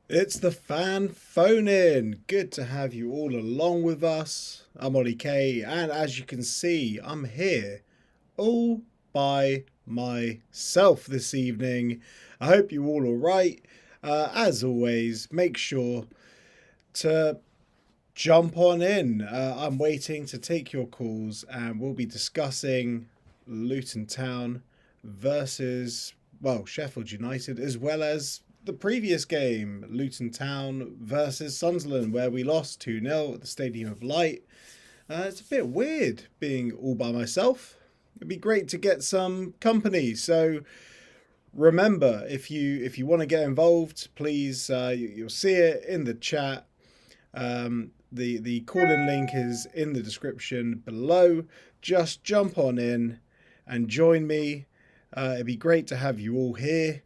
It's the fan phone in. Good to have you all along with us. I'm Ollie K, and as you can see, I'm here all by myself this evening. I hope you all are right. As always, make sure to jump on in. I'm waiting to take your calls, and we'll be discussing Luton Town versus, well, Sheffield United, as well as the previous game, Luton Town versus Sunderland, where we lost 2-0 at the Stadium of Light. It's a bit weird being all by myself. It'd be great to get some company. So remember, if you want to get involved, please, you'll see it in the chat. The call-in link is in the description below. Just jump on in and join me. It'd be great to have you all here.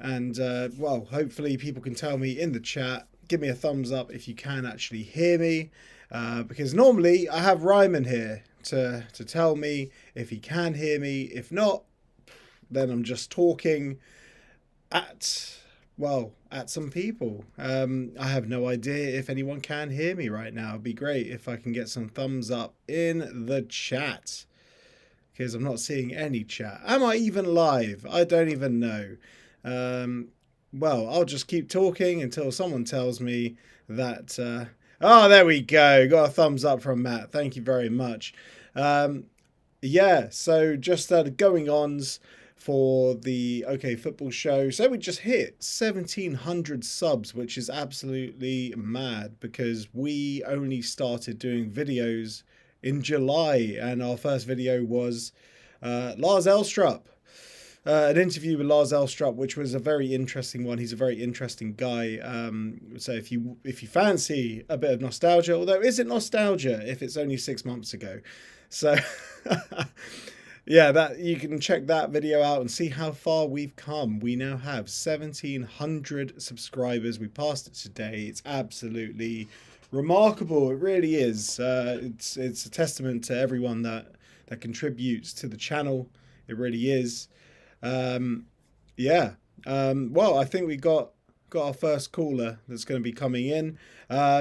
And, well, hopefully people can tell me in the chat. Give me a thumbs up if you can actually hear me. Because normally I have Ryman here to tell me if he can hear me. If not, then I'm just talking at some people. I have no idea if anyone can hear me right now. It'd be great if I can get some thumbs up in the chat, because I'm not seeing any chat. Am I even live? I don't even know. Well, I'll just keep talking until someone tells me that. Oh, there we go. Got a thumbs up from Matt. Thank you very much. Yeah, so just going ons for the OK Football Show. So we just hit 1,700 subs, which is absolutely mad because we only started doing videos in July, and our first video was Lars Elstrup. An interview with Lars Elstrup, which was a very interesting one. He's a very interesting guy. So if you fancy a bit of nostalgia, although is it nostalgia if it's only 6 months ago? So yeah, that you can check that video out and see how far we've come. We now have 1,700 subscribers. We passed it today. It's absolutely remarkable. It really is. It's a testament to everyone that contributes to the channel. It really is. Yeah. Well, I think we got our first caller that's going to be coming in.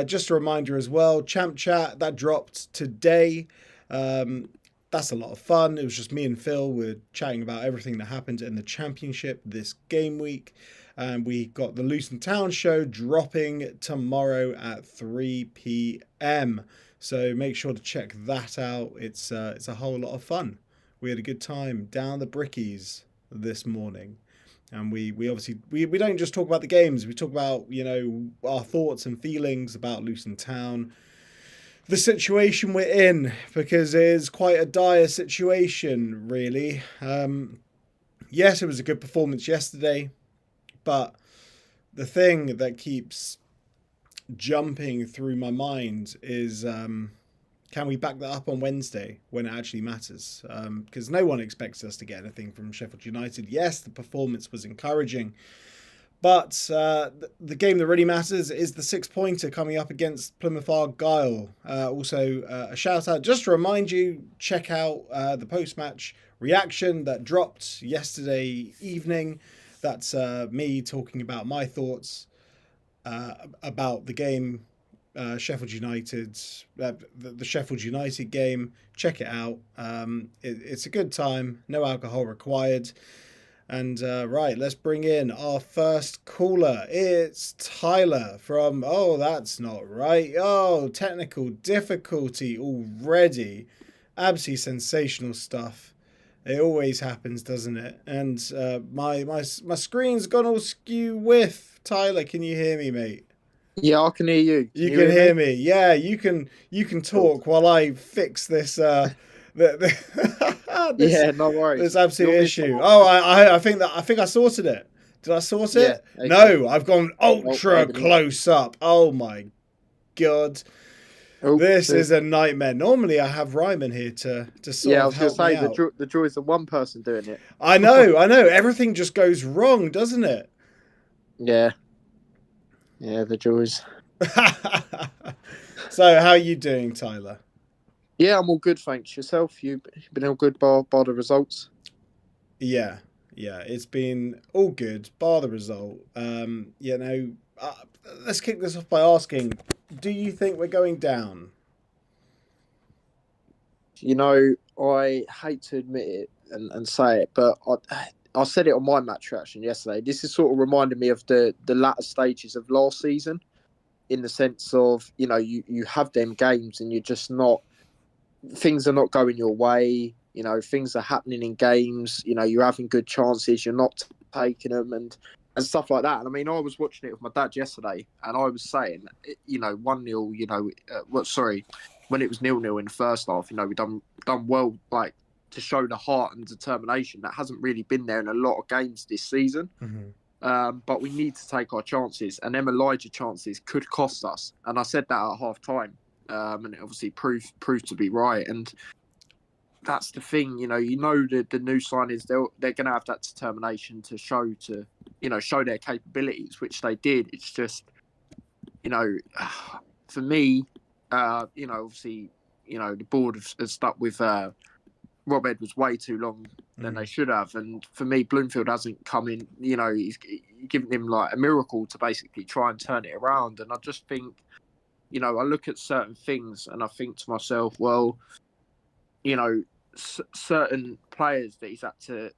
Just a reminder as well, Champ Chat, that dropped today. That's a lot of fun. It was just me and Phil. We're chatting about everything that happened in the championship this game week. And we got the Luton Town show dropping tomorrow at 3 p.m. So make sure to check that out. It's a whole lot of fun. We had a good time down the brickies this morning. And we obviously we don't just talk about the games. We talk about, our thoughts and feelings about Luton Town, the situation we're in, because it is quite a dire situation, really. Yes, it was a good performance yesterday, but the thing that keeps jumping through my mind is, can we back that up on Wednesday when it actually matters? Because no one expects us to get anything from Sheffield United. Yes, the performance was encouraging, but the game that really matters is the 6-pointer coming up against Plymouth Argyle. Also, a shout out, just to remind you, check out the post-match reaction that dropped yesterday evening. That's me talking about my thoughts about the game. Sheffield United, the Sheffield United game. Check it out. It's a good time. No alcohol required. And right, let's bring in our first caller. It's Tyler from. Oh, that's not right. Oh, technical difficulty already. Absolutely sensational stuff. It always happens, doesn't it? And my screen's gone all skew with. Tyler, can you hear me, mate? Yeah, I can hear you. You can hear me. Yeah, you can talk while I fix this this Yeah, no worries. this absolute issue. Oh, I think I sorted it. Did I sort Yeah, it? okay. No, I've gone Oh, ultra maybe not. close up. Oh my god. Oh, This is a nightmare. Normally I have Ryman here to sort yeah, I of was going to help me say out. the joys of one person doing it. I know. Everything just goes wrong, doesn't it? Yeah, the joys. So, how are you doing, Tyler? Yeah, I'm all good, thanks. Yourself? You've been all good by the results? Yeah, it's been all good, bar the result. uh, let's kick this off by asking: do you think we're going down? You know, I hate to admit it and say it, but I said it on my match reaction yesterday. This is sort of reminding me of the latter stages of last season, in the sense of, you know, you have them games and you're just not, things are not going your way. You know, things are happening in games. You know, you're having good chances, you're not taking them, and stuff like that. And I mean, I was watching it with my dad yesterday, and I was saying, you know, 1-0. You know, when it was 0-0 in the first half, you know, we done well, like, to show the heart and determination that hasn't really been there in a lot of games this season. But we need to take our chances, and them Elijah chances could cost us. And I said that at half time, and it obviously proved to be right. And that's the thing, you know the new signings, they're going to have that determination to show their capabilities, which they did. It's just, you know, for me, obviously, the board has stuck with Rob Edwards way too long than they should have. And for me, Bloomfield hasn't come in, he's given him like a miracle to basically try and turn it around. And I just think, I look at certain things and I think to myself, well, certain players that he's had to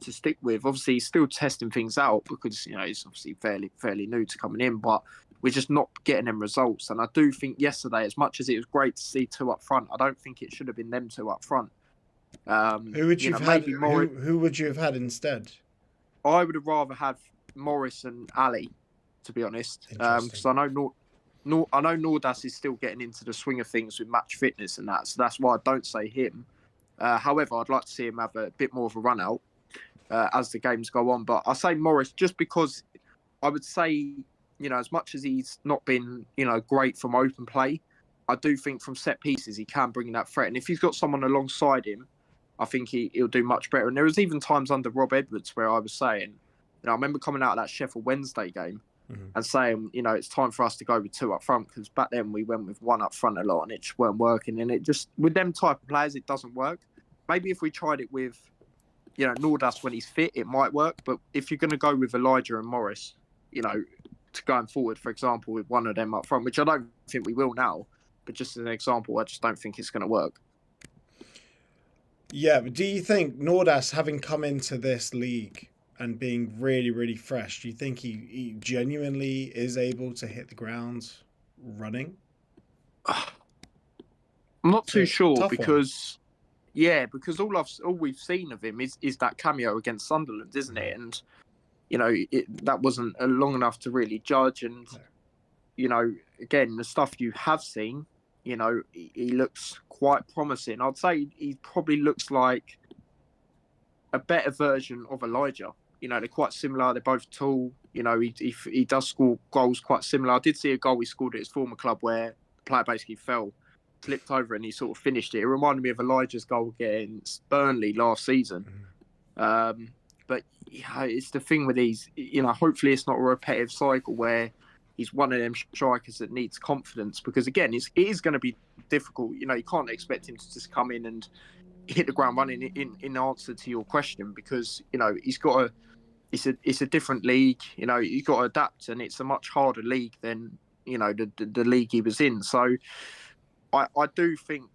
stick with. Obviously, he's still testing things out because he's obviously fairly new to coming in, but we're just not getting them results. And I do think yesterday, as much as it was great to see two up front, I don't think it should have been them two up front. Who would you have had? Who would you have had instead? I would have rather had Morris and Ali, to be honest, because I know Nordas is still getting into the swing of things with match fitness and that, so that's why I don't say him. However, I'd like to see him have a bit more of a run out as the games go on. But I say Morris just because I would say, as much as he's not been, great from open play, I do think from set pieces he can bring that threat. And if he's got someone alongside him, I think he'll do much better. And there was even times under Rob Edwards where I was saying, I remember coming out of that Sheffield Wednesday game and saying, it's time for us to go with two up front, because back then we went with one up front a lot and it just weren't working. And it just, with them type of players, it doesn't work. Maybe if we tried it with, Nordas when he's fit, it might work. But if you're going to go with Elijah and Morris, to going forward, for example, with one of them up front, which I don't think we will now, but just as an example, I just don't think it's going to work. Yeah, but do you think Nordas, having come into this league and being really, really fresh, do you think he genuinely is able to hit the ground running? I'm not too sure because all we've seen of him is that cameo against Sunderland, isn't it? And that wasn't long enough to really judge. And again, the stuff you have seen, he looks quite promising. I'd say he probably looks like a better version of Elijah. They're quite similar. They're both tall. He does score goals quite similar. I did see a goal he scored at his former club where the player basically fell, slipped over, and he sort of finished it. It reminded me of Elijah's goal against Burnley last season. But it's the thing with these. Hopefully it's not a repetitive cycle where he's one of them strikers that needs confidence, because again, it is going to be difficult. You can't expect him to just come in and hit the ground running in answer to your question, because he's got it's a different league. You've got to adapt, and it's a much harder league than the league he was in. So I do think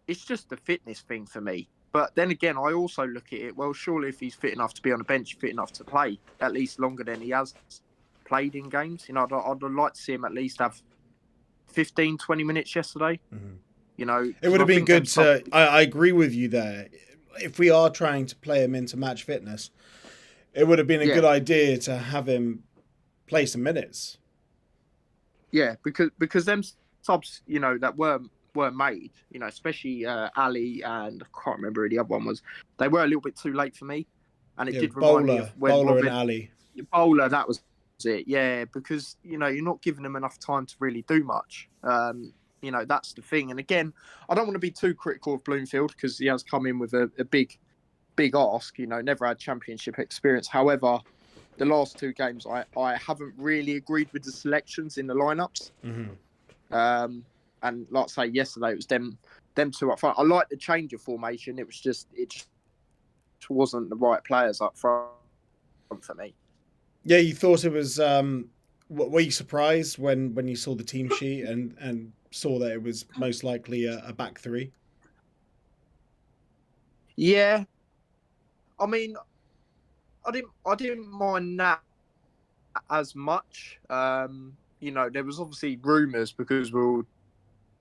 it's just a fitness thing for me. But then again, I also look at it, well, surely if he's fit enough to be on the bench, fit enough to play at least longer than he has played in games. I'd like to see him at least have 15, 20 minutes yesterday. It would have been good to... I agree with you there. If we are trying to play him into match fitness, it would have been a good idea to have him play some minutes. Yeah, because them subs, that were made, especially Ali and I can't remember who the other one was. They were a little bit too late for me, and it did remind me of when Bowler and Ali. Bowler, that was it. Yeah, because you're not giving them enough time to really do much. That's the thing. And again, I don't want to be too critical of Bloomfield because he has come in with a big ask. Never had championship experience. However, the last two games, I haven't really agreed with the selections in the lineups. And like I say, yesterday it was them two up front. I like the change of formation. It just wasn't the right players up front for me. Yeah, you thought it was Were you surprised when you saw the team sheet and saw that it was most likely a back three? Yeah, I mean, I didn't mind that as much. There was obviously rumours because we were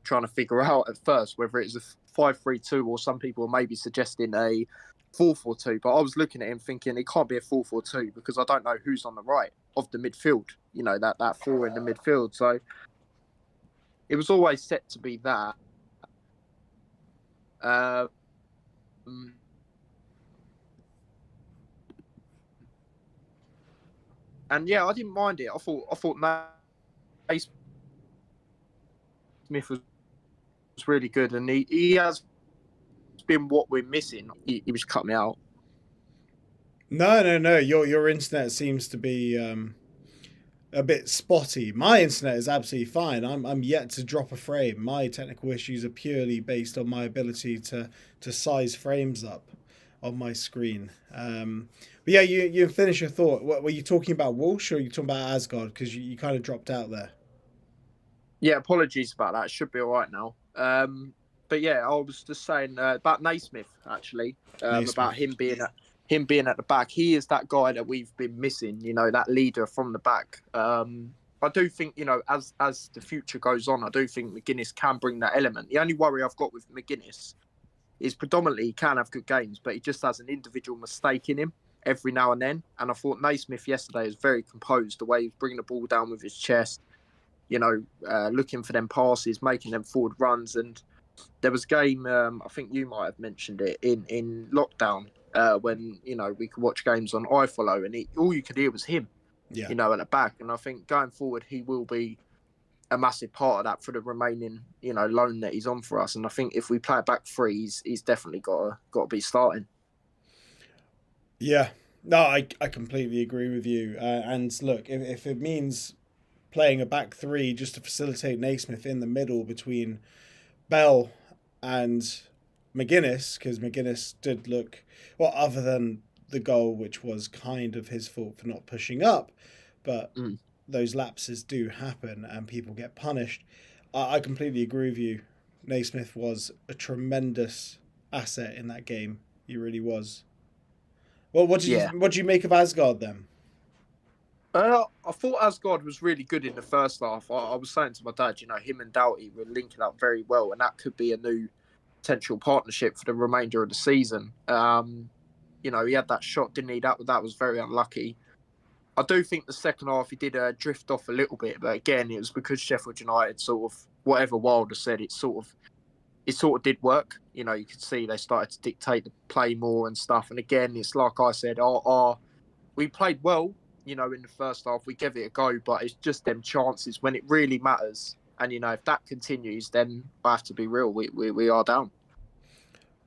trying to figure out at first whether it's a 5-3-2 or some people were maybe suggesting a 4-4-2. But I was looking at him thinking it can't be a 4-4-2 because I don't know who's on the right of the midfield. That four in the midfield. So it was always set to be that. Um, and yeah, I didn't mind it. I thought Naismith was really good, and he has been what we're missing. He was cut me out. No. Your internet seems to be a bit spotty. My internet is absolutely fine. I'm yet to drop a frame. My technical issues are purely based on my ability to size frames up on my screen. But yeah, you finish your thought. What, were you talking about Walsh or were you talking about Asgard? Because you kind of dropped out there. Yeah, apologies about that. It should be all right now. But yeah, I was just saying about Naismith actually, Naismith. about him being at the back. He is that guy that we've been missing. That leader from the back. I do think as the future goes on, I do think McGuinness can bring that element. The only worry I've got with McGuinness is predominantly he can have good games, but he just has an individual mistake in him every now and then. And I thought Naismith yesterday was very composed, the way he was bringing the ball down with his chest. Looking for them passes, making them forward runs. And there was a game, I think you might have mentioned it, in lockdown when, we could watch games on iFollow and all you could hear was him, Yeah. at the back. And I think going forward, he will be a massive part of that for the remaining, loan that he's on for us. And I think if we play a back three, he's definitely got to be starting. Yeah. No, I completely agree with you. And look, if it means playing a back three just to facilitate Naismith in the middle between Bell and McGuinness, because McGuinness did look, well, other than the goal, which was kind of his fault for not pushing up, but those lapses do happen and people get punished. I completely agree with you. Naismith was a tremendous asset in that game. He really was. Well, what did you make of Asgard then? I thought Asgard was really good in the first half. I was saying to my dad, him and Doughty were linking up very well, and that could be a new potential partnership for the remainder of the season. He had that shot, didn't he? That was very unlucky. I do think the second half he did drift off a little bit, but again, it was because Sheffield United sort of, whatever Wilder said, it sort of did work. You could see they started to dictate the play more and stuff. And again, it's like I said, we played well. In the first half, we gave it a go, but it's just them chances when it really matters. And, if that continues, then I have to be real. We are down.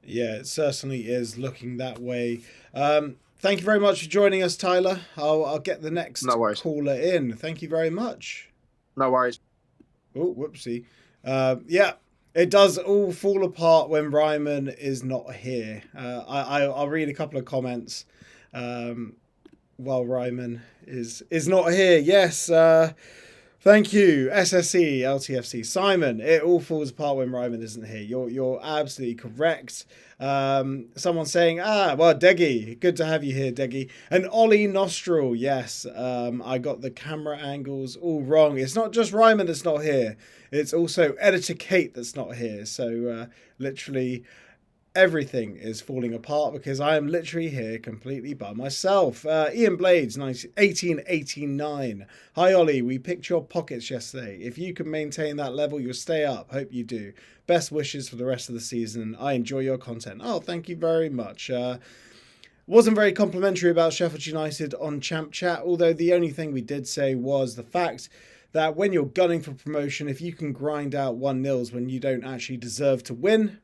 Yeah, it certainly is looking that way. Thank you very much for joining us, Tyler. I'll get the next caller in. Thank you very much. No worries. Oh, whoopsie. Yeah, it does all fall apart when Ryman is not here. I'll read a couple of comments. While Ryman is not here. Yes, thank you, SSE, LTFC. Simon, it all falls apart when Ryman isn't here. You're absolutely correct. Someone saying, well, Deggy, good to have you here, Deggy. And Ollie Nostril, yes, I got the camera angles all wrong. It's not just Ryman that's not here. It's also Editor Kate that's not here. So literally everything is falling apart because I am literally here completely by myself. Ian Blades, 1889. Hi, Ollie. We picked your pockets yesterday. If you can maintain that level, you'll stay up. Hope you do. Best wishes for the rest of the season. I enjoy your content. Oh, thank you very much. Wasn't very complimentary about Sheffield United on Champ Chat, although the only thing we did say was the fact that when you're gunning for promotion, if you can grind out 1-0s when you don't actually deserve to win,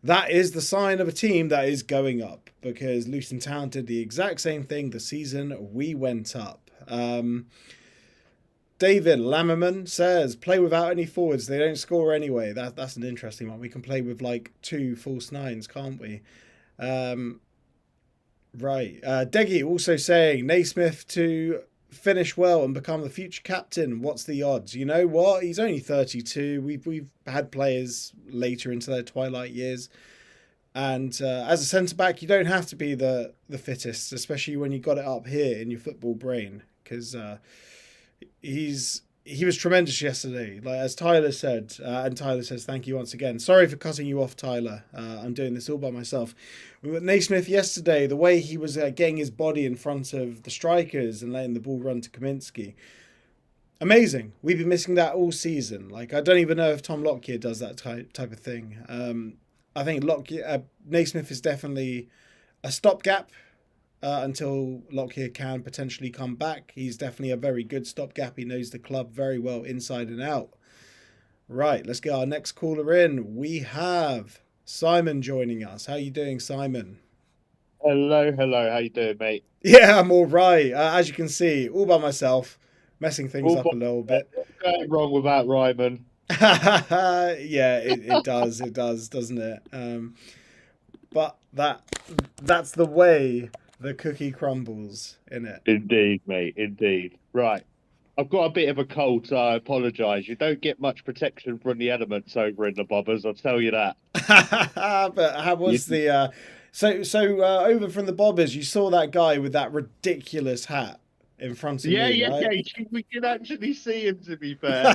that is the sign of a team that is going up, because Luton Town did the exact same thing the season we went up. David Lammerman says, play without any forwards. They don't score anyway. That's an interesting one. We can play with like 2 false nines, can't we? Right. Deggy also saying Naismith to finish well and become the future captain. What's the odds? You know what? He's only 32. We've had players later into their twilight years. And as a centre-back, you don't have to be the fittest, especially when you got it up here in your football brain, because he was tremendous yesterday. Like as Tyler said, and Tyler says thank you once again. Sorry for cutting you off, Tyler. I'm doing this all by myself. But Naismith yesterday, the way he was getting his body in front of the strikers and letting the ball run to Kaminsky, amazing. We've been missing that all season. Like I don't even know if Tom Lockyer does that type of thing. I think Naismith is definitely a stopgap until Lockyer can potentially come back. He's definitely a very good stopgap. He knows the club very well inside and out. Right, let's get our next caller in. We have Simon joining us. How are you doing, Simon? Hello. How you doing, mate? Yeah, I'm all right. As you can see, all by myself, messing things up a little bit. What's going wrong with that, Ryman? Yeah, it does, doesn't it? But that's the way the cookie crumbles, innit? Indeed, mate. Indeed. Right. I've got a bit of a cold, so I apologise. You don't get much protection from the elements over in the Bobbers, I'll tell you that. But how was the over from the Bobbers? You saw that guy with that ridiculous hat in front of me, right? Yeah. We can actually see him, to be fair.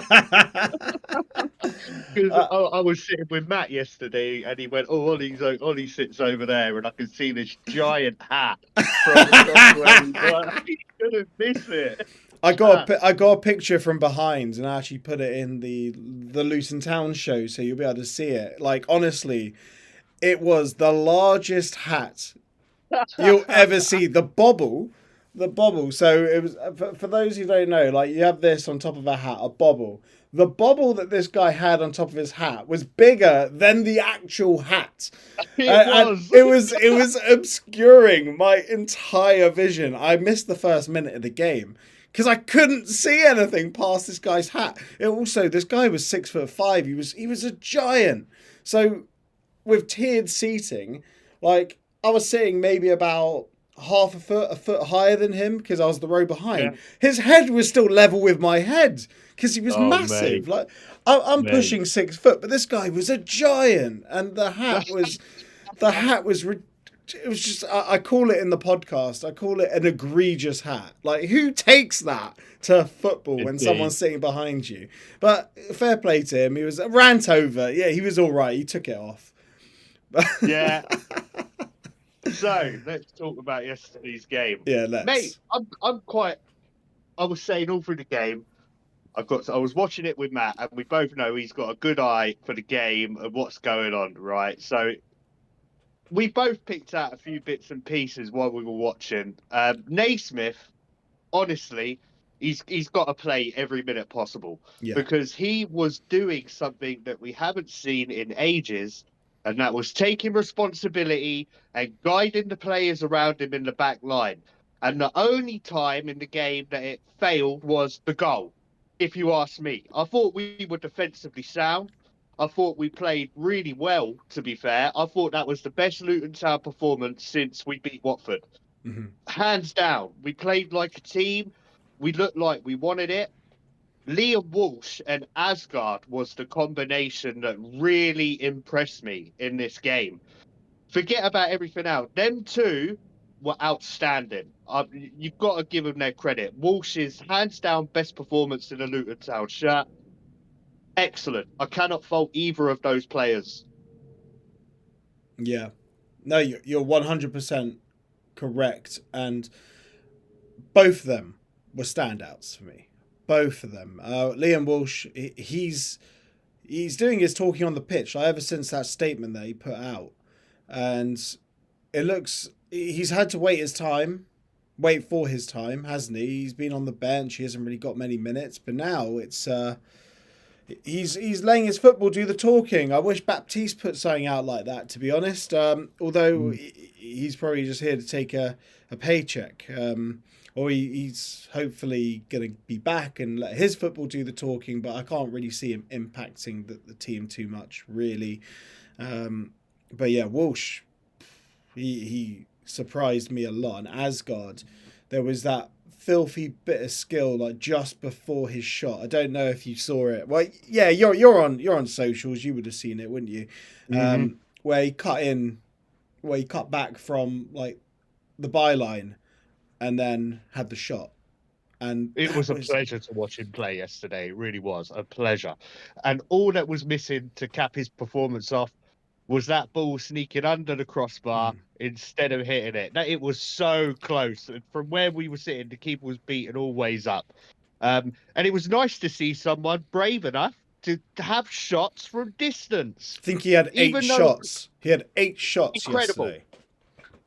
Because I was sitting with Matt yesterday, and he went, "Oh, Ollie sits over there, and I can see this giant hat from across where he was. He couldn't miss it." I got a picture from behind, and I actually put it in the Luton Town show, so you'll be able to see it. Like honestly, it was the largest hat you'll ever see. The bobble. So it was for those who don't know. Like you have this on top of a hat, a bobble. The bobble that this guy had on top of his hat was bigger than the actual hat. It was obscuring my entire vision. I missed the first minute of the game because I couldn't see anything past this guy's hat. This guy was 6'5". He was a giant. So with tiered seating, like I was sitting maybe about half a foot higher than him because I was the row behind. Yeah. His head was still level with my head because he was massive. Mate. Like I'm pushing 6 foot, but this guy was a giant, and the hat was it was just I call it in the podcast. I call it an egregious hat. Like who takes that to football when someone's sitting behind you? But fair play to him. He was a rant over. Yeah, he was all right. He took it off. Yeah. So let's talk about yesterday's game. Yeah, let's. Mate, I was saying all through the game. I was watching it with Matt, and we both know he's got a good eye for the game and what's going on, right? So we both picked out a few bits and pieces while we were watching. Naismith, honestly, he's got to play every minute possible because he was doing something that we haven't seen in ages. And that was taking responsibility and guiding the players around him in the back line. And the only time in the game that it failed was the goal, if you ask me. I thought we were defensively sound. I thought we played really well, to be fair. I thought that was the best Luton Town performance since we beat Watford. Mm-hmm. Hands down. We played like a team. We looked like we wanted it. Liam Walsh and Asgard was the combination that really impressed me in this game. Forget about everything else. Them two were outstanding. You've got to give them their credit. Walsh's hands down best performance in a Luton Town shirt. Excellent. I cannot fault either of those players. Yeah. No, you're 100% correct. And both of them were standouts for me. Both of them. Liam Walsh, he's doing his talking on the pitch ever since that statement that he put out. And it looks, he's had to wait for his time, hasn't he? He's been on the bench. He hasn't really got many minutes. But now it's, he's letting his football do the talking. I wish Baptiste put something out like that, to be honest. Although he's probably just here to take a paycheck. Or he's hopefully going to be back and let his football do the talking, but I can't really see him impacting the team too much, really. But yeah, Walsh, he surprised me a lot. And Asgard, there was that filthy bit of skill like just before his shot. I don't know if you saw it. Well, yeah, you're on socials. You would have seen it, wouldn't you? Where he cut back from like the byline and then had the shot. And it was a pleasure to watch him play yesterday. It really was a pleasure. And all that was missing to cap his performance off was that ball sneaking under the crossbar instead of hitting it. It was so close. From where we were sitting, the keeper was beaten all ways up. And it was nice to see someone brave enough to have shots from distance. I think he had 8 shots. He had 8 shots yesterday.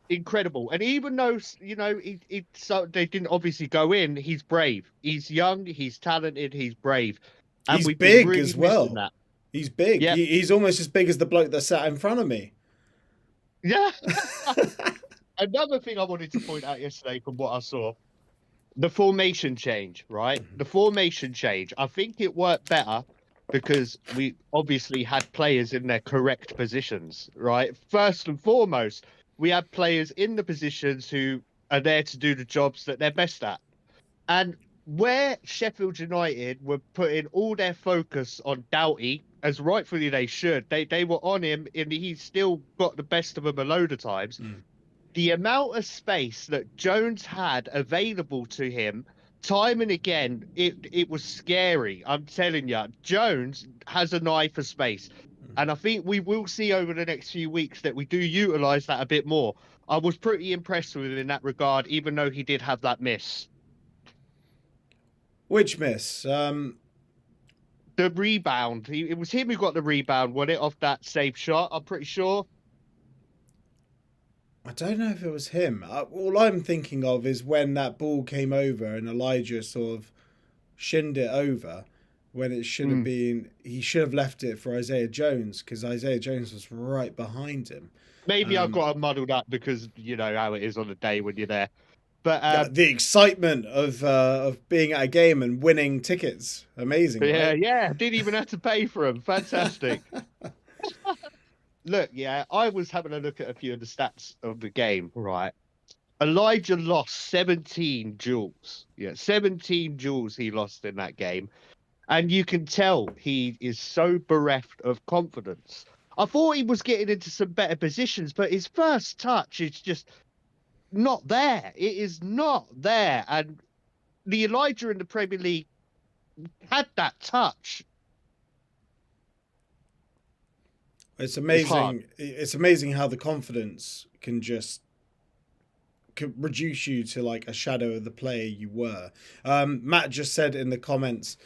Incredible. And even though, so they didn't obviously go in, he's brave. He's young, he's talented, he's brave. And he's big really as well. That. He's big. Yep. He's almost as big as the bloke that sat in front of me. Yeah. Another thing I wanted to point out yesterday from what I saw, the formation change, right? The formation change. I think it worked better because we obviously had players in their correct positions, right? First and foremost, we had players in the positions who are there to do the jobs that they're best at. And where Sheffield United were putting all their focus on Doughty, as rightfully they should, they were on him, and he still got the best of them a load of times. The amount of space that Jones had available to him, time and again, it was scary. I'm telling you, Jones has an eye for space. And I think we will see over the next few weeks that we do utilise that a bit more. I was pretty impressed with him in that regard, even though he did have that miss. Which miss? The rebound. It was him who got the rebound, wasn't it, off that safe shot? I'm pretty sure. I don't know if it was him. All I'm thinking of is when that ball came over and Elijah sort of shinned it over. When it should have been, he should have left it for Isaiah Jones because Isaiah Jones was right behind him. Maybe I've got to muddle that because you know how it is on the day when you're there. But the excitement of being at a game and winning tickets, amazing. Yeah, right? Yeah. Didn't even have to pay for them. Fantastic. Look, I was having a look at a few of the stats of the game. Right, Elijah lost 17 duels. 17 duels he lost in that game. And you can tell he is so bereft of confidence. I thought he was getting into some better positions, but his first touch is just not there. It is not there. And the Elijah in the Premier League had that touch. It's amazing. It's amazing how the confidence can reduce you to like a shadow of the player you were. Matt just said in the comments,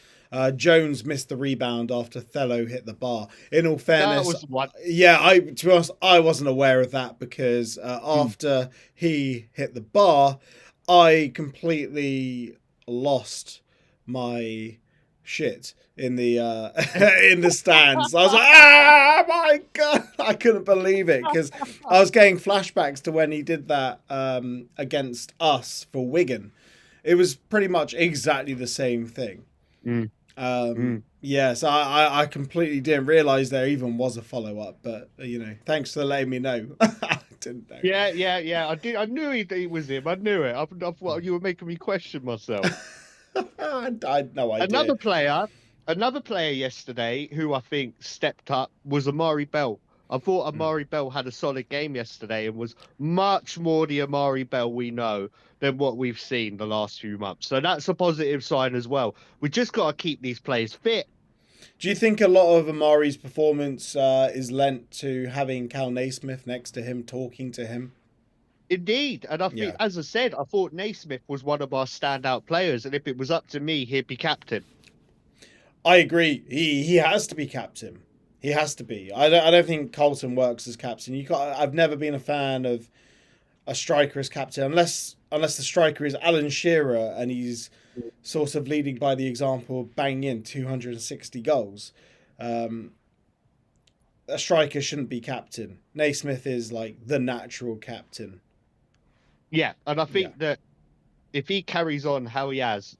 Jones missed the rebound after Thello hit the bar. In all fairness, to be honest, I wasn't aware of that because after he hit the bar, I completely lost my shit in the in the stands. I was like, ah, my God. I couldn't believe it because I was getting flashbacks to when he did that against us for Wigan. It was pretty much exactly the same thing. Yeah, so I completely didn't realise there even was a follow-up, but thanks for letting me know. I didn't know. Yeah. I knew it was him. I knew it. You were making me question myself. I had no idea. Another player yesterday who I think stepped up was Amari Bell. I thought Amari Bell had a solid game yesterday and was much more the Amari Bell we know than what we've seen the last few months. So that's a positive sign as well. We just got to keep these players fit. Do you think a lot of Amari's performance is lent to having Cal Naismith next to him, talking to him? Indeed. And I think, as I said, I thought Naismith was one of our standout players. And if it was up to me, he'd be captain. I agree. He has to be captain. He has to be. I don't think Carlton works as captain. I've never been a fan of a striker as captain unless the striker is Alan Shearer and he's sort of leading by the example, banging in 260 goals. A striker shouldn't be captain. Naismith is like the natural captain. Yeah, and I think that if he carries on how he has,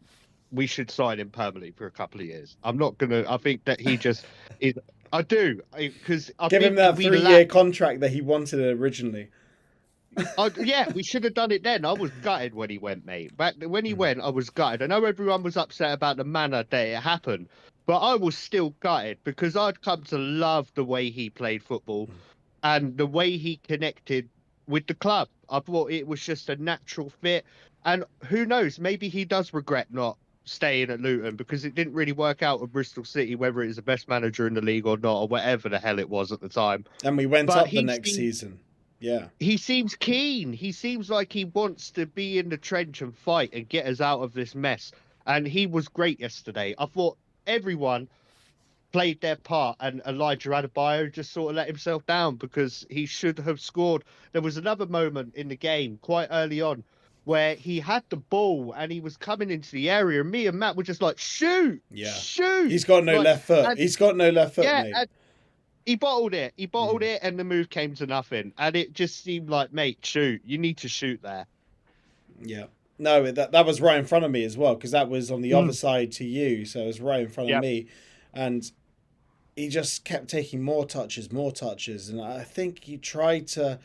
we should sign him permanently for a couple of years. I think that he just is. I do, because I give him that 3-year contract that he wanted originally. Yeah, we should have done it then. I was gutted when he went, mate. Back when he went, I was gutted. I know everyone was upset about the manner that it happened, but I was still gutted because I'd come to love the way he played football and the way he connected with the club. I thought it was just a natural fit. And who knows, maybe he does regret not staying at Luton because it didn't really work out at Bristol City, whether it was the best manager in the league or not, or whatever the hell it was at the time. And we went But up the next season. Yeah. He seems keen. He seems like he wants to be in the trench and fight and get us out of this mess. And he was great yesterday. I thought everyone played their part, and Elijah Adebayo just sort of let himself down because he should have scored. There was another moment in the game quite early on where he had the ball and he was coming into the area, and me and Matt were just like, shoot, shoot. He's got no left foot. He's got no left foot, mate. And he bottled it. He bottled it, and the move came to nothing. And it just seemed like, mate, shoot. You need to shoot there. Yeah. No, that was right in front of me as well, because that was on the other side to you, so it was right in front of me. And he just kept taking more touches, and I think he tried to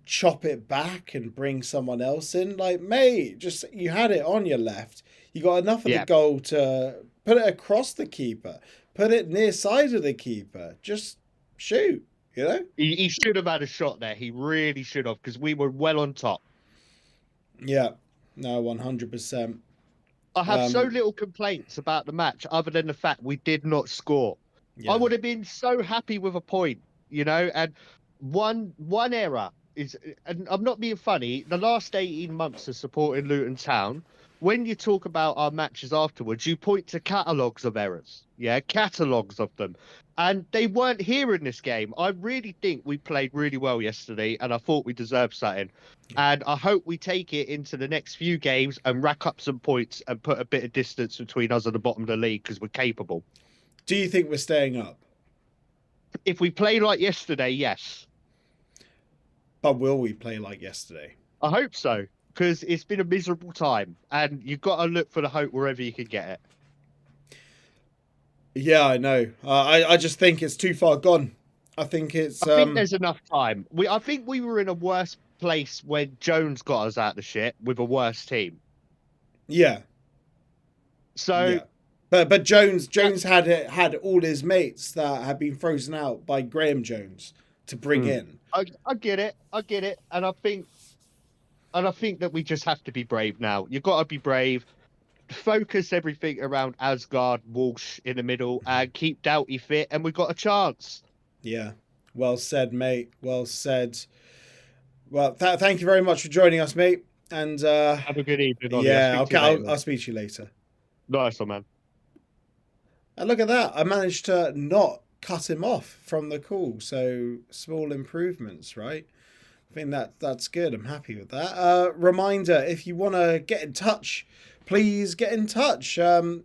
chop it back and bring someone else in. Like, mate, just you had it on your left. You got enough of the goal to put it across the keeper, put it near side of the keeper. Just shoot, you know? He should have had a shot there. He really should have, because we were well on top. Yeah, no, 100%. I have so little complaints about the match other than the fact we did not score. I would have been so happy with a point, you know, and one error is, and I'm not being funny, the last 18 months of supporting Luton Town, when you talk about our matches afterwards, you point to catalogues of errors, catalogues of them. And they weren't here in this game. I really think we played really well yesterday, and I thought we deserved something. And I hope we take it into the next few games and rack up some points and put a bit of distance between us and the bottom of the league, because we're capable. Do you think we're staying up? If we play like yesterday, yes. But will we play like yesterday? I hope so, because it's been a miserable time, and you've got to look for the hope wherever you can get it. Yeah, I know. I just think it's too far gone. I think it's. I think there's enough time. I think we were in a worse place when Jones got us out of the shit with a worse team. Yeah. So. Yeah. But Jones had all his mates that had been frozen out by Graham Jones to bring in. I get it, and I think that we just have to be brave now. You've got to be brave. Focus everything around Asgard, Walsh in the middle, and keep Doughty fit, and we've got a chance. Yeah, well said, mate. Well said. Well, thank you very much for joining us, mate. And have a good evening. I'll speak to you later. Nice one, man. And look at that. I managed to not cut him off from the call. So small improvements, right? I think that's good. I'm happy with that. Reminder, if you want to get in touch, please get in touch. The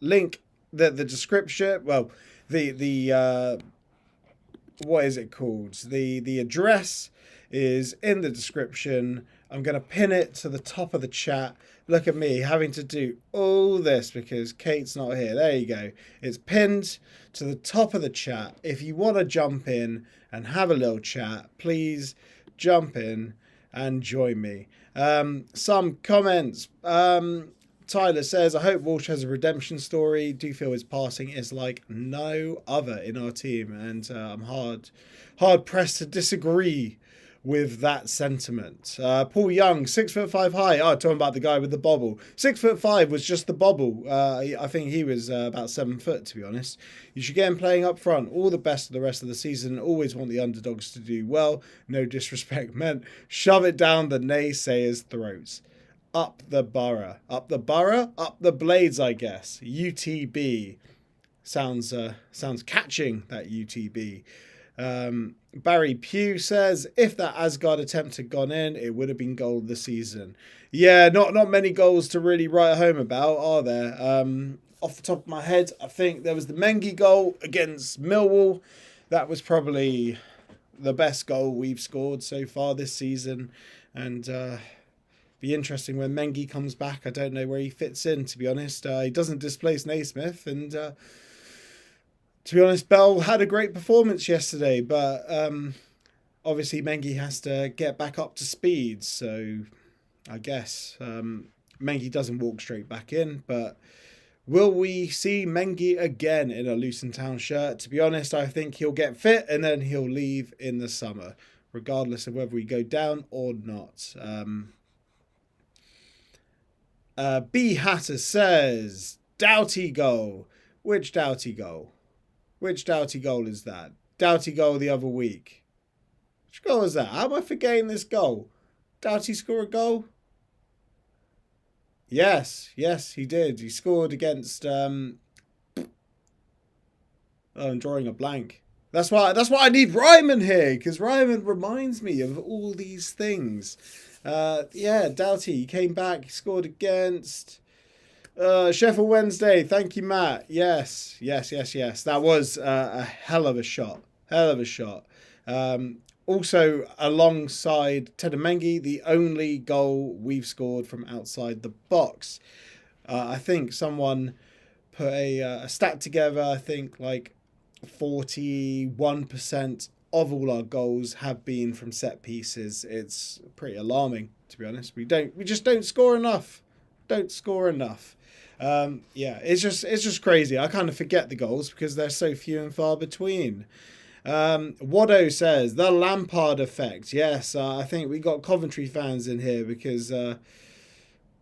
link, the description, well, the what is it called? The address is in the description. I'm going to pin it to the top of the chat. Look at me having to do all this because Kate's not here. There you go. It's pinned to the top of the chat. If you want to jump in and have a little chat, please jump in and join me. Some comments. Tyler says, I hope Walsh has a redemption story. Do feel his passing is like no other in our team. And I'm hard pressed to disagree with that sentiment. Paul Young, 6'5" high. Oh, talking about the guy with the bobble. 6'5" was just the bobble. I think he was about 7 foot, to be honest. You should get him playing up front. All the best for the rest of the season. Always want the underdogs to do well. No disrespect meant. Shove it down the naysayers' throats. Up the borough. Up the borough? Up the blades, I guess. UTB. Sounds catching, that UTB. Barry Pugh says, if that Asgard attempt had gone in, it would have been goal of the season. Yeah, not many goals to really write home about, are there? Off the top of my head, I think there was the Mengi goal against Millwall. That was probably the best goal we've scored so far this season. And be interesting when Mengi comes back. I don't know where he fits in, to be honest. He doesn't displace Naismith, and to be honest, Bell had a great performance yesterday, but obviously Mengi has to get back up to speed, so I guess Mengi doesn't walk straight back in, but will we see Mengi again in a Luton Town shirt? To be honest, I think he'll get fit and then he'll leave in the summer, regardless of whether we go down or not. B Hatter says, Doughty goal. Which Doughty goal? Which Doughty goal is that? Doughty goal the other week. Which goal is that? How am I forgetting this goal? Doughty score a goal? Yes, he did. He scored against oh, I'm drawing a blank. That's why I need Ryman here, because Ryman reminds me of all these things. Yeah, Doughty came back, he scored against Sheffield Wednesday. Thank you, Matt. Yes. That was a hell of a shot. Also, alongside Tedamengi, the only goal we've scored from outside the box. I think someone put a stat together. I think like 41% of all our goals have been from set pieces. It's pretty alarming, to be honest. We just don't score enough. Yeah, it's just crazy. I kind of forget the goals because they're so few and far between. Wado says the Lampard effect. Yes, I think we got Coventry fans in here because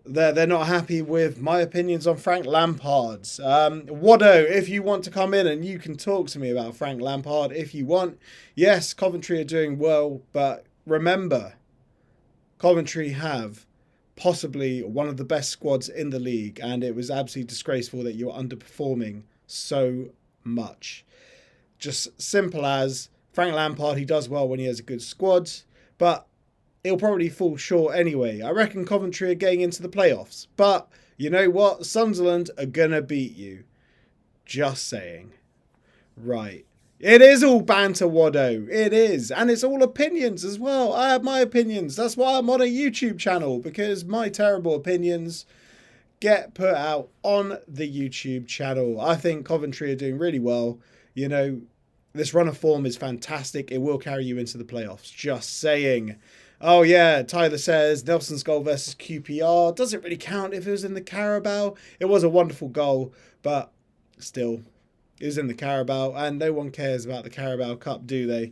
they're not happy with my opinions on Frank Lampard. Wado, if you want to come in and you can talk to me about Frank Lampard if you want. Yes, Coventry are doing well, but remember, Coventry have possibly one of the best squads in the league, and it was absolutely disgraceful that you're underperforming so much. Just simple as Frank Lampard, he does well when he has a good squad, but he'll probably fall short anyway. I reckon Coventry are getting into the playoffs, but you know what? Sunderland are gonna beat you. Just saying. Right. It is all banter, Wado. It is. And it's all opinions as well. I have my opinions. That's why I'm on a YouTube channel, because my terrible opinions get put out on the YouTube channel. I think Coventry are doing really well. You know, this run of form is fantastic. It will carry you into the playoffs. Just saying. Oh, yeah. Tyler says Nelson's goal versus QPR. Doesn't really count if it was in the Carabao. It was a wonderful goal, but still, it was in the Carabao, and no one cares about the Carabao Cup, do they?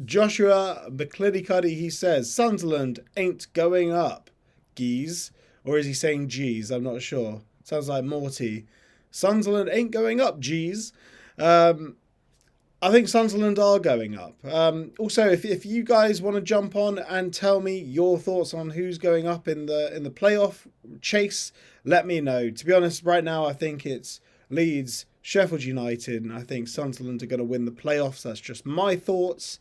Joshua McCliddy-Cuddy, he says, Sunderland ain't going up. Geez. Or is he saying G's? I'm not sure. Sounds like Morty. Sunderland ain't going up, G's. I think Sunderland are going up. Also, if you guys want to jump on and tell me your thoughts on who's going up in the playoff chase, let me know. To be honest, right now I think it's Leeds, Sheffield United, and I think Sunderland are going to win the playoffs. That's just my thoughts.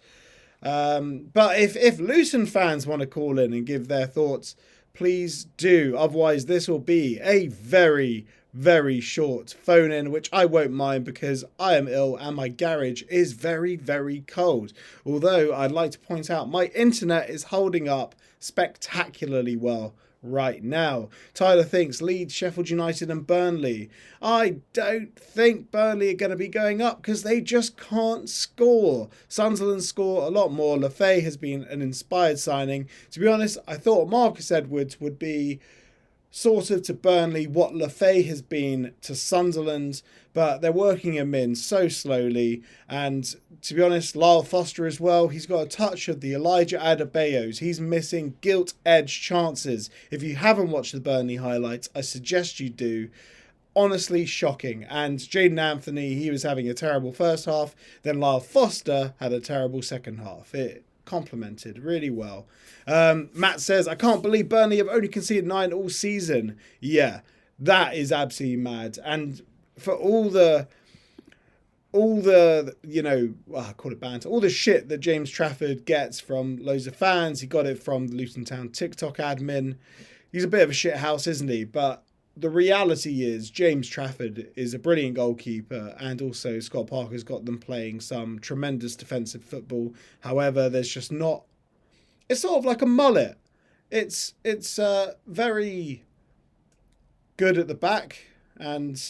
But if Luton fans want to call in and give their thoughts, please do. Otherwise, this will be a very, very short phone in, which I won't mind because I am ill and my garage is very, very cold. Although I'd like to point out my internet is holding up spectacularly well right now. Tyler thinks Leeds, Sheffield United and Burnley. I don't think Burnley are going to be going up because they just can't score. Sunderland score a lot more. Lefay has been an inspired signing. To be honest, I thought Marcus Edwards would be sort of to Burnley what Lefay has been to Sunderland, but they're working him in so slowly. And to be honest, Lyle Foster as well, he's got a touch of the Elijah Adebayos. He's missing gilt-edged chances. If you haven't watched the Burnley highlights, I suggest you do. Honestly shocking. And Jaden Anthony, he was having a terrible first half. Then Lyle Foster had a terrible second half. It complemented really well. Matt says, I can't believe Burnley have only conceded 9 all season. Yeah, that is absolutely mad. And for all the you know, I call it banter, all the shit that James Trafford gets from loads of fans, he got it from the Luton Town TikTok admin. He's a bit of a shit house, isn't he? But the reality is James Trafford is a brilliant goalkeeper, and also Scott Parker's got them playing some tremendous defensive football. However, there's just not... It's sort of like a mullet. It's very good at the back, and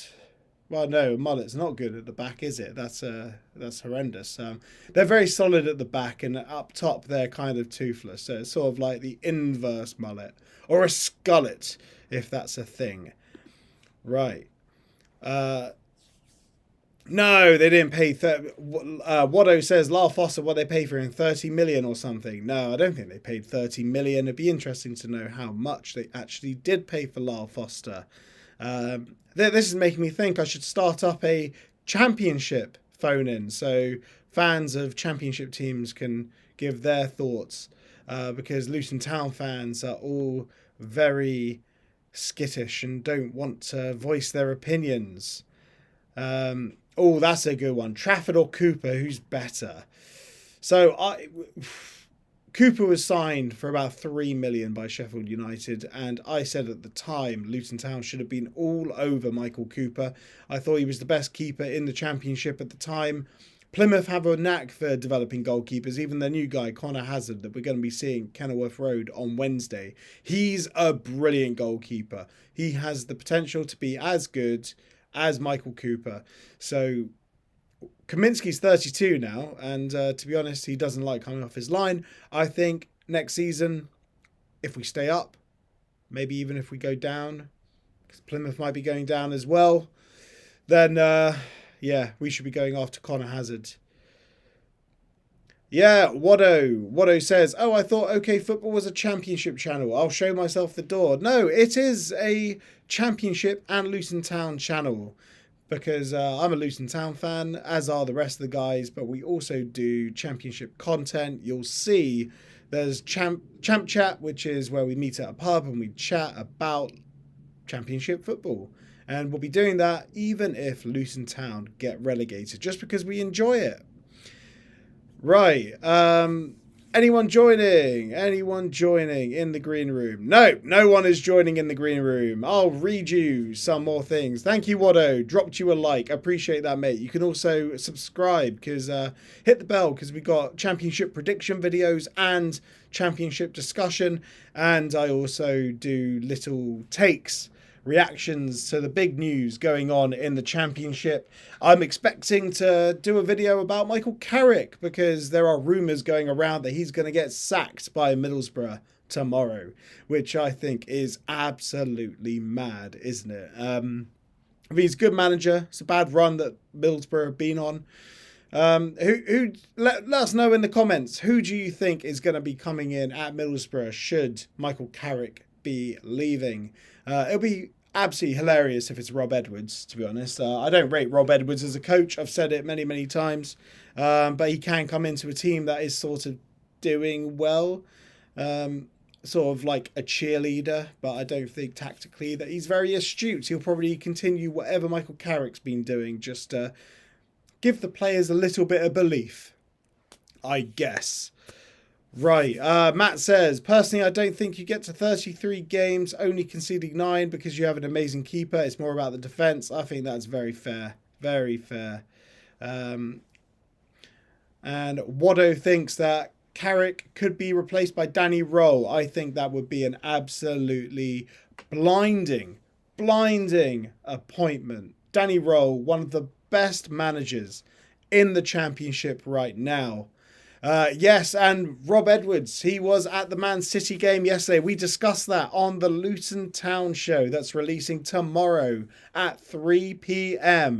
Well, no, mullet's not good at the back, is it? That's horrendous. They're very solid at the back, and up top they're kind of toothless. So it's sort of like the inverse mullet, or a skullet, if that's a thing. Right. No, they didn't pay. Watto says, Lyle Foster, what they pay for him, 30 million or something. No, I don't think they paid 30 million. It'd be interesting to know how much they actually did pay for Lyle Foster. This is making me think I should start up a championship phone-in so fans of championship teams can give their thoughts, because Luton Town fans are all very skittish and don't want to voice their opinions. Oh, that's a good one. Trafford or Cooper, who's better? So Cooper was signed for about 3 million by Sheffield United, and I said at the time Luton Town should have been all over Michael Cooper. I thought he was the best keeper in the Championship at the time. Plymouth have a knack for developing goalkeepers. Even their new guy, Connor Hazard, that we're going to be seeing Kenilworth Road on Wednesday. He's a brilliant goalkeeper. He has the potential to be as good as Michael Cooper. So Kaminsky's 32 now, and to be honest, he doesn't like coming off his line. I think next season, if we stay up, maybe even if we go down, because Plymouth might be going down as well, then yeah, we should be going after Connor Hazard. Yeah, Watto says, oh, I thought OK Football was a championship channel. I'll show myself the door. No, it is a championship and Luton Town channel, because I'm a Luton Town fan, as are the rest of the guys, but we also do championship content. You'll see there's Champ Chat, which is where we meet at a pub and we chat about championship football. And we'll be doing that even if Luton Town get relegated, just because we enjoy it. Right. Anyone joining? Anyone joining in the green room? No, no one is joining in the green room. I'll read you some more things. Thank you, Watto. Dropped you a like. Appreciate that, mate. You can also subscribe, because hit the bell, because we got championship prediction videos and championship discussion. And I also do little takes, reactions to the big news going on in the championship. I'm expecting to do a video about Michael Carrick, because there are rumours going around that he's going to get sacked by Middlesbrough tomorrow, which I think is absolutely mad, isn't it? I mean, he's a good manager. It's a bad run that Middlesbrough have been on. Let us know in the comments, who do you think is going to be coming in at Middlesbrough should Michael Carrick be leaving? It'll be absolutely hilarious if it's Rob Edwards, to be honest. I don't rate Rob Edwards as a coach. I've said it many, many times. But he can come into a team that is sort of doing well. Sort of like a cheerleader. But I don't think tactically that he's very astute. He'll probably continue whatever Michael Carrick's been doing. Just give the players a little bit of belief, I guess. Right, Matt says, personally, I don't think you get to 33 games only conceding 9 because you have an amazing keeper. It's more about the defence. I think that's very fair. Very fair. And Watto thinks that Carrick could be replaced by Danny Rowe. I think that would be an absolutely blinding appointment. Danny Rowe, one of the best managers in the Championship right now. Yes, and Rob Edwards, he was at the Man City game yesterday. We discussed that on the Luton Town show that's releasing tomorrow at 3 p.m.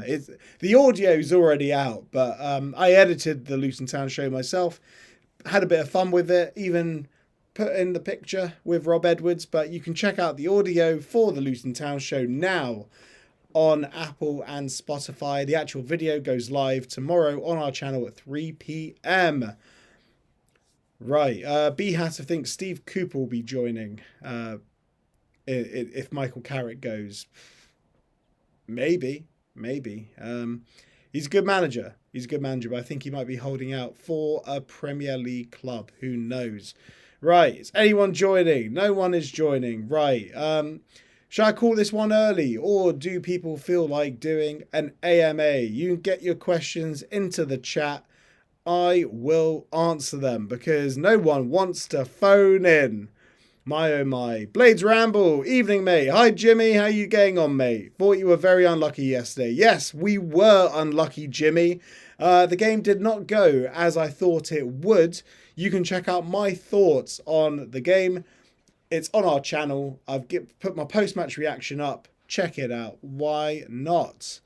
The audio's already out, but I edited the Luton Town show myself. Had a bit of fun with it, even put in the picture with Rob Edwards, but you can check out the audio for the Luton Town show now on Apple and Spotify. The actual video goes live tomorrow on our channel at 3 p.m. Right, B-Hatter thinks Steve Cooper will be joining if Michael Carrick goes. Maybe. He's a good manager. But I think he might be holding out for a Premier League club. Who knows? Right, is anyone joining? No one is joining. Right, should I call this one early, or do people feel like doing an AMA? You can get your questions into the chat. I will answer them, because no one wants to phone in. My oh my. Blades Ramble. Evening, mate. Hi, Jimmy. How you getting on, mate? Thought you were very unlucky yesterday. Yes, we were unlucky, Jimmy. The game did not go as I thought it would. You can check out my thoughts on the game. It's on our channel. I've put my post-match reaction up. Check it out. Why not?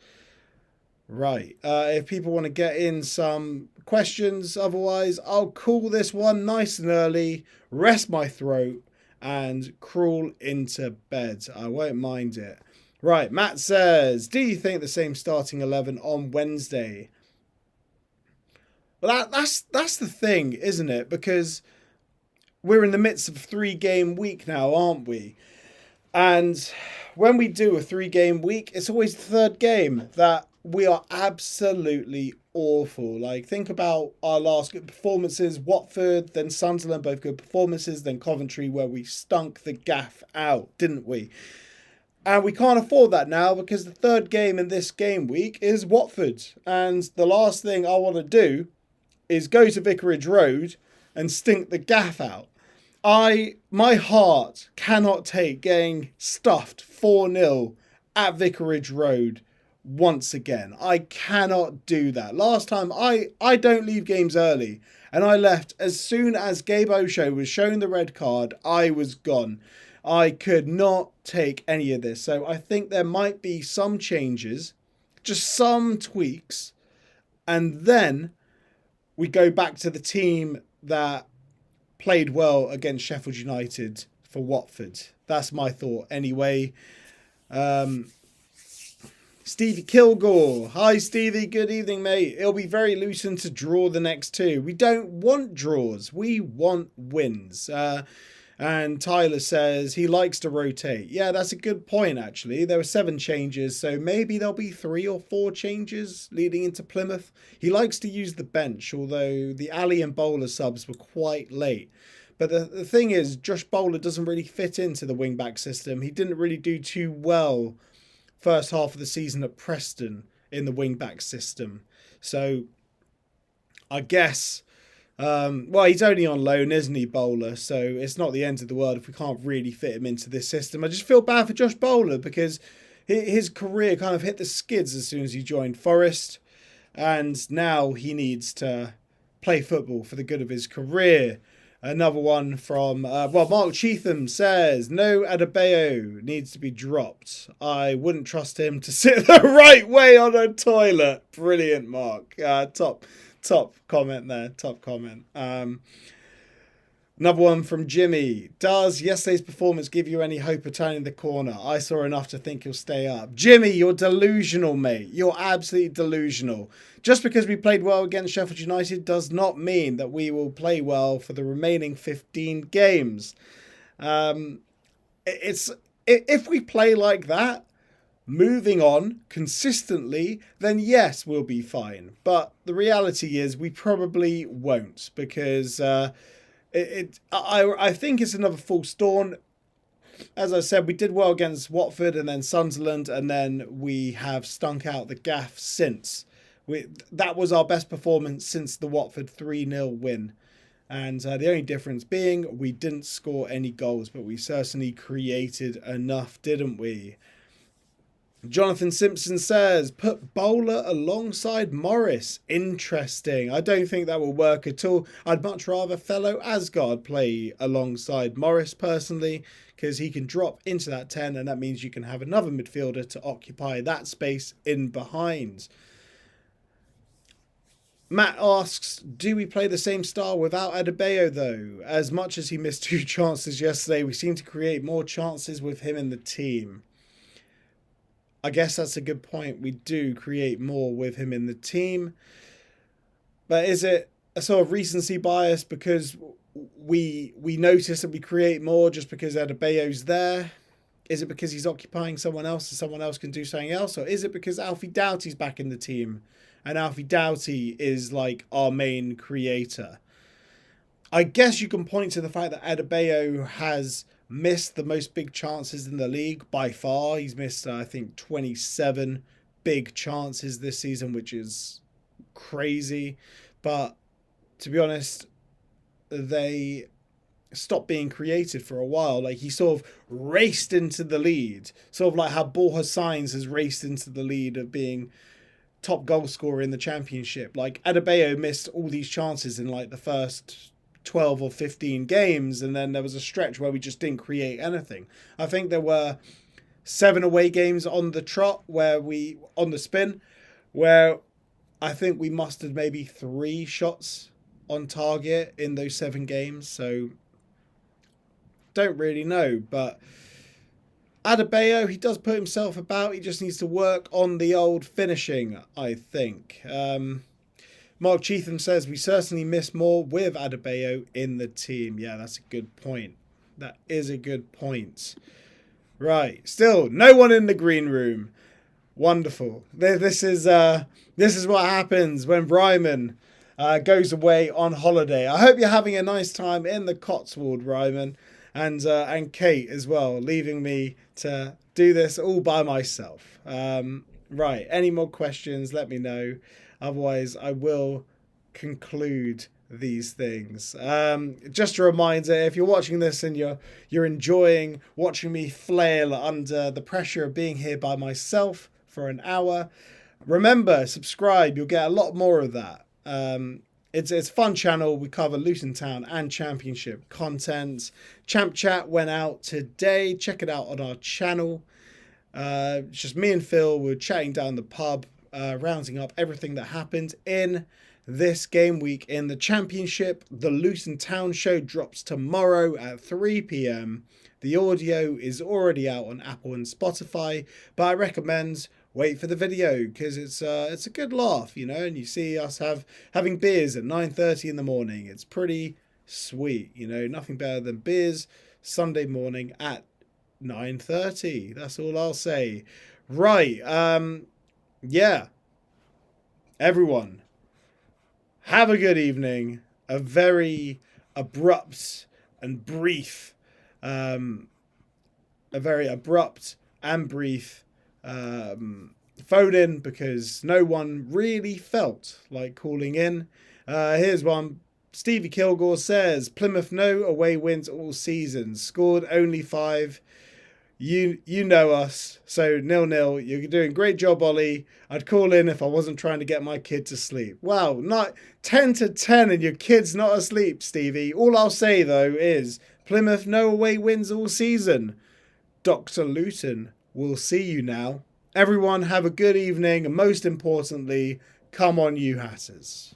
Right. If people want to get in some questions, otherwise, I'll call this one nice and early, rest my throat, and crawl into bed. I won't mind it. Right, Matt says, do you think the same starting 11 on Wednesday? Well, that's the thing, isn't it? Because we're in the midst of a 3-game week now, aren't we? And when we do a 3-game week, it's always the third game that we are absolutely awful. Like, think about our last good performances. Watford, then Sunderland, both good performances. Then Coventry, where we stunk the gaff out, didn't we? And we can't afford that now because the third game in this game week is Watford. And the last thing I want to do is go to Vicarage Road and stink the gaff out. My heart cannot take getting stuffed 4-0 at Vicarage Road once again. I cannot do that. Last time, I don't leave games early. And I left as soon as Gabe Osho was shown the red card. I was gone. I could not take any of this. So I think there might be some changes. Just some tweaks. And then we go back to the team that played well against Sheffield United for Watford. That's my thought anyway. Stevie Kilgore. Hi, Stevie. Good evening, mate. It'll be very Luton to draw the next 2. We don't want draws. We want wins. And Tyler says he likes to rotate. Yeah, that's a good point, actually. There were 7 changes, so maybe there'll be 3 or 4 changes leading into Plymouth. He likes to use the bench, although the Ali and Bowler subs were quite late. But the thing is, Josh Bowler doesn't really fit into the wing-back system. He didn't really do too well first half of the season at Preston in the wing-back system. So I guess... well, he's only on loan, isn't he, Bowler? So it's not the end of the world if we can't really fit him into this system. I just feel bad for Josh Bowler because his career kind of hit the skids as soon as he joined Forest. And now he needs to play football for the good of his career. Another one from, Mark Cheetham says, no Adebayo needs to be dropped. I wouldn't trust him to sit the right way on a toilet. Brilliant, Mark. Top comment there. Top comment. Another one from Jimmy. Does yesterday's performance give you any hope of turning the corner? I saw enough to think he'll stay up. Jimmy, you're delusional, mate. You're absolutely delusional. Just because we played well against Sheffield United does not mean that we will play well for the remaining 15 games. If we play like that, moving on consistently, then yes, we'll be fine. But the reality is we probably won't because I think it's another false dawn. As I said, we did well against Watford and then Sunderland, and then we have stunk out the gaff since. That was our best performance since the Watford 3-0 win. And the only difference being we didn't score any goals, but we certainly created enough, didn't we? Jonathan Simpson says, put Bowler alongside Morris. Interesting. I don't think that will work at all. I'd much rather fellow Asgard play alongside Morris personally, because he can drop into that 10, and that means you can have another midfielder to occupy that space in behind. Matt asks, do we play the same style without Adebayo though? As much as he missed 2 chances yesterday, we seem to create more chances with him in the team. I guess that's a good point. We do create more with him in the team. But is it a sort of recency bias because we notice that we create more just because Adebayo's there? Is it because he's occupying someone else and someone else can do something else? Or is it because Alfie Doughty's back in the team and Alfie Doughty is like our main creator? I guess you can point to the fact that Adebayo has missed the most big chances in the league by far. He's missed, I think, 27 big chances this season, which is crazy. But to be honest, they stopped being created for a while. Like, he sort of raced into the lead, sort of like how Borja Sainz has raced into the lead of being top goal scorer in the championship. Like, Adebayo missed all these chances in like the first 12 or 15 games, and then there was a stretch where we just didn't create anything. I think there were 7 away games on the trot on the spin, where I think we mustered maybe 3 shots on target in those 7 games. So don't really know, but Adebayo, he does put himself about. He just needs to work on the old finishing, I think. Mark Cheatham says, we certainly miss more with Adebayo in the team. Yeah, that's a good point. That is a good point. Right. Still, no one in the green room. Wonderful. This is what happens when Ryman goes away on holiday. I hope you're having a nice time in the Cotswold, Ryman. And Kate as well, leaving me to do this all by myself. Right, any more questions, let me know. Otherwise, I will conclude these things. Just a reminder, if you're watching this and you're enjoying watching me flail under the pressure of being here by myself for an hour, remember, subscribe. You'll get a lot more of that. It's a fun channel. We cover Luton Town and Championship content. Champ Chat went out today. Check it out on our channel. It's just me and Phil. We're chatting down the pub, rounding up everything that happened in this game week in the Championship. The Luton Town show drops tomorrow at 3 p.m. The audio is already out on Apple and Spotify, but I recommend wait for the video because it's a good laugh, you know, and you see us having beers at 9:30 in the morning. It's pretty sweet, you know, nothing better than beers Sunday morning at 9:30. That's all I'll say. Right, yeah. Everyone, have a good evening. A very abrupt and brief phone in because no one really felt like calling in. Here's one. Stevie Kilgore says, Plymouth no away wins all season. Scored only 5. You know us. So 0-0. You're doing great job, Ollie. I'd call in if I wasn't trying to get my kid to sleep. Wow, not 10-10 and your kid's not asleep, Stevie. All I'll say, though, is Plymouth no away wins all season. Dr. Luton will see you now. Everyone have a good evening, and most importantly, come on you Hatters.